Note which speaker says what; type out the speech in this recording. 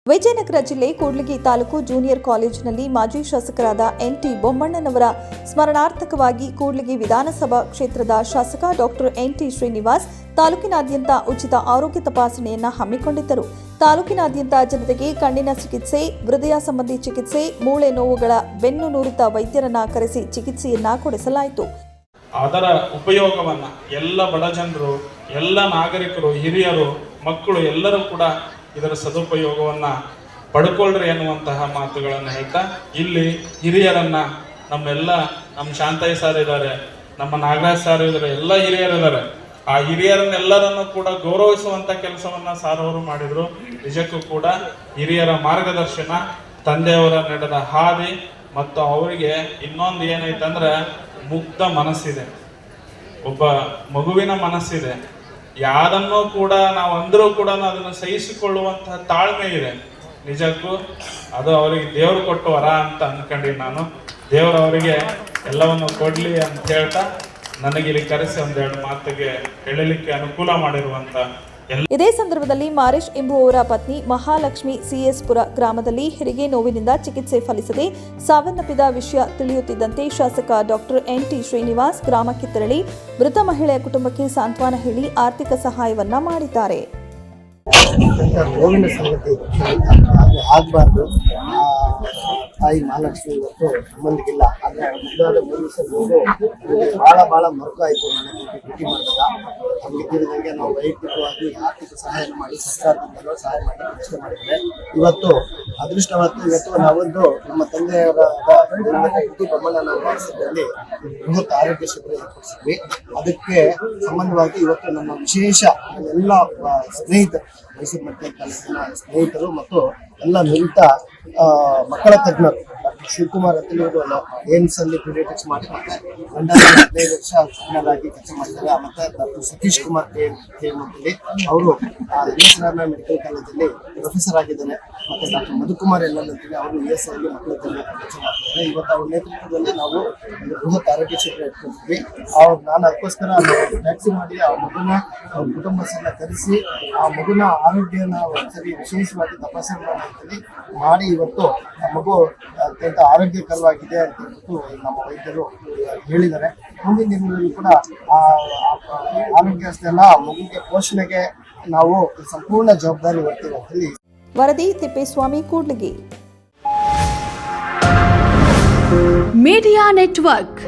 Speaker 1: ವಿಜಯನಗರ ಜಿಲ್ಲೆ ಕೂಡ್ಲಿಗಿ ತಾಲೂಕು ಜೂನಿಯರ್ ಕಾಲೇಜಿನಲ್ಲಿ ಮಾಜಿ ಶಾಸಕರಾದ ಎನ್.ಟಿ. ಬೊಮ್ಮಣ್ಣನವರ ಸ್ಮರಣಾರ್ಥಕವಾಗಿ ಕೂಡ್ಲಿಗಿ ವಿಧಾನಸಭಾ ಕ್ಷೇತ್ರದ ಶಾಸಕ ಡಾಕ್ಟರ್ ಎನ್.ಟಿ. ಶ್ರೀನಿವಾಸ್ ತಾಲೂಕಿನಾದ್ಯಂತ ಉಚಿತ ಆರೋಗ್ಯ ತಪಾಸಣೆಯನ್ನು ಹಮ್ಮಿಕೊಂಡಿದ್ದರು. ತಾಲೂಕಿನಾದ್ಯಂತ ಜನತೆಗೆ ಕಣ್ಣಿನ ಚಿಕಿತ್ಸೆ, ಹೃದಯ ಸಂಬಂಧಿ ಚಿಕಿತ್ಸೆ, ಮೂಳೆ ನೋವುಗಳ ಬೆನ್ನು ನುರಿತ ವೈದ್ಯರನ್ನ ಕರೆಸಿ ಚಿಕಿತ್ಸೆಯನ್ನ ಕೊಡಿಸಲಾಯಿತು.
Speaker 2: ಅದರ ಉಪಯೋಗವನ್ನು ಎಲ್ಲ ಬಡ ಜನರು, ಎಲ್ಲ ನಾಗರಿಕರು, ಹಿರಿಯರು, ಮಕ್ಕಳು ಎಲ್ಲರೂ ಕೂಡ ಇದರ ಸದುಪಯೋಗವನ್ನು ಪಡ್ಕೊಳ್ರಿ ಎನ್ನುವಂತಹ ಮಾತುಗಳನ್ನು ಹೇಳ್ತಾ, ಇಲ್ಲಿ ಹಿರಿಯರನ್ನ ನಮ್ಮ ಶಾಂತಯ್ಯ ಸರ್ ಇದ್ದಾರೆ, ನಮ್ಮ ನಾಗರಾಜ್ ಸರ್ ಇದ್ದಾರೆ, ಎಲ್ಲ ಹಿರಿಯರಿದ್ದಾರೆ. ಆ ಹಿರಿಯರನ್ನೆಲ್ಲರನ್ನು ಕೂಡ ಗೌರವಿಸುವಂತ ಕೆಲಸವನ್ನ ಸಾರ್ ಅವರು ಮಾಡಿದ್ರು. ನಿಜಕ್ಕೂ ಕೂಡ ಹಿರಿಯರ ಮಾರ್ಗದರ್ಶನ, ತಂದೆಯವರ ನಡೆದ ಹಾದಿ ಮತ್ತು ಅವರಿಗೆ ಇನ್ನೊಂದು ಏನೈತಂದ್ರೆ ಮುಗ್ಧ ಮನಸ್ಸಿದೆ, ಒಬ್ಬ ಮಗುವಿನ ಮನಸ್ಸಿದೆ. ಯಾರನ್ನೂ ಕೂಡ ನಾವು ಅಂದರೂ ಕೂಡ ಅದನ್ನು ಸಹಿಸಿಕೊಳ್ಳುವಂತಹ ತಾಳ್ಮೆ ಇದೆ. ನಿಜಕ್ಕೂ ಅದು ಅವರಿಗೆ ದೇವರು ಕೊಟ್ಟು ವರ ಅಂತ ಅನ್ಕೊಂಡಿ ನಾನು. ದೇವರು ಅವರಿಗೆ ಎಲ್ಲವನ್ನು ಕೊಡ್ಲಿ ಅಂತ ಹೇಳ್ತಾ ನನಗೆ ಇಲ್ಲಿ ಕರೆಸಿ ಒಂದೆರಡು ಮಾತಿಗೆ ಹೇಳಲಿಕ್ಕೆ ಅನುಕೂಲ ಮಾಡಿರುವಂತ.
Speaker 1: ಇದೇ ಸಂದರ್ಭದಲ್ಲಿ ಮಾರೇಶ್ ಎಂಬುವವರ ಪತ್ನಿ ಮಹಾಲಕ್ಷ್ಮಿ ಸಿಎಸ್ಪುರ ಗ್ರಾಮದಲ್ಲಿ ಹೆರಿಗೆ ನೋವಿನಿಂದ ಚಿಕಿತ್ಸೆ ಫಲಿಸದೆ ಸಾವನ್ನಪ್ಪಿದ ವಿಷಯ ತಿಳಿಯುತ್ತಿದ್ದಂತೆ ಶಾಸಕ ಡಾಕ್ಟರ್ ಎನ್.ಟಿ. ಶ್ರೀನಿವಾಸ್ ಗ್ರಾಮಕ್ಕೆ ತೆರಳಿ ಮೃತ ಮಹಿಳೆಯ ಕುಟುಂಬಕ್ಕೆ ಸಾಂತ್ವನ ಹೇಳಿ ಆರ್ಥಿಕ ಸಹಾಯವನ್ನ ಮಾಡಿದ್ದಾರೆ.
Speaker 3: ನೋವಿನ ಸಂಗತಿ ಆಗಬಾರ್ದು. ತಾಯಿ ಮಹಾಲಕ್ಷ್ಮಿ ಇವತ್ತು ಸಂಬಂಧಿಗಿಲ್ಲ. ಆದರೆ ಮುದ್ದಾದ 3 ದಿವಸ ಬಹಳ ಮರುಕ ಆಯಿತು. ಭೇಟಿ ಮಾಡಿದಾಗ ನಮಗೆ ತಿಳಿದಂಗೆ ನಾವು ವೈಯಕ್ತಿಕವಾಗಿ ಆರ್ಥಿಕ ಸಹಾಯ ಮಾಡಿ ಸರ್ಕಾರದಿಂದ ಸಹಾಯ ಮಾಡಿ ಪ್ರಶ್ನೆ ಮಾಡಿದರೆ ಇವತ್ತು ನಾವೊಂದು ನಮ್ಮ ತಂದೆಯವರ ಬೊಮ್ಮಣ್ಣನ ವಾಸದಲ್ಲಿ ಬೃಹತ್ ಆರೋಗ್ಯ ಶಿಬಿರ ಏರ್ಪಡಿಸಿದ್ವಿ. ಅದಕ್ಕೆ ಸಂಬಂಧವಾಗಿ ಇವತ್ತು ನಮ್ಮ ವಿಶೇಷ ಎಲ್ಲ ಸ್ನೇಹಿತರು, ಮೈಸೂರು ಮೆಡಿಕಲ್ ಕಾಲೇಜಿನ ಸ್ನೇಹಿತರು ಮತ್ತು ಎಲ್ಲ ನುರಿತ ಮಕ್ಕಳ ತಜ್ಞರು, ಡಾಕ್ಟರ್ ಶಿವಕುಮಾರ್ ಅಂತ ಇವರು ಏಮ್ಸ್ ಅಲ್ಲಿ ಪೀಡಿಯಾಟ್ರಿಕ್ಸ್ ಮಾಡಿ ಮತ್ತೆ ಲಂಡನ್ 15 ವರ್ಷ ತಜ್ಞರಾಗಿ ಕೆಲಸ ಮಾಡಿದ್ದಾರೆ. ಮತ್ತೆ ಡಾಕ್ಟರ್ ಸತೀಶ್ ಕುಮಾರ್ ಅಂತೇಳಿ ಅವರು ಮೆಡಿಕಲ್ ಕಾಲೇಜಲ್ಲಿ ಪ್ರೊಫೆಸರ್ ಆಗಿದ್ದಾರೆ. ಮತ್ತೆ ಡಾಕ್ಟರ್ ಮಧುಕುಮಾರ್ ಅಂತೇಳಿ ಅವರು US ಅಲ್ಲಿ ಮಕ್ಕಳ ತಜ್ಞ ಕೆಲಸ ಮಾಡ್ತಾರೆ. ಇವತ್ತು ಅವ್ರ ನೇತೃತ್ವದಲ್ಲಿ ನಾವು ಒಂದು ಬೃಹತ್ ಆರೋಗ್ಯ ಶಿಬಿರ ಇಟ್ಕೊಂಡಿದ್ವಿ. ನಾನು ಅದಕ್ಕೋಸ್ಕರ ಟ್ಯಾಕ್ಸಿ ಮಾಡಿ ಆ ಮಗುನ ಅವ್ರ ಕುಟುಂಬಸ್ಥರನ್ನ ಕರೆಸಿ ಆ ಮಗುನ ಆರೋಗ್ಯನ ಒಂದ್ಸರಿ ವಿಶೇಷವಾಗಿ ತಪಾಸಣೆ ಮಾಡಿ ಇವತ್ತು ಆ ಮಗು ಅತ್ಯಂತ ಆರೋಗ್ಯಕರವಾಗಿದೆ ಅಂತ ಹೇಳ್ಬಿಟ್ಟು ನಮ್ಮ ವೈದ್ಯರು ಹೇಳಿದ್ದಾರೆ. ಮುಂದಿನ ದಿನಗಳಲ್ಲಿ ಕೂಡ ಆ ಆರೋಗ್ಯ ಅಷ್ಟೇ ಅಲ್ಲ, ಮಗುಗೆ ಪೋಷಣೆಗೆ ನಾವು ಸಂಪೂರ್ಣ ಜವಾಬ್ದಾರಿ ಹೊರ್ತೀವಿ ಅಂತ ಹೇಳಿ.
Speaker 1: ವರದಿ ತಿಪ್ಪೇಸ್ವಾಮಿ, ಕೂಡ್ಲಿಗಿ.
Speaker 4: Media network.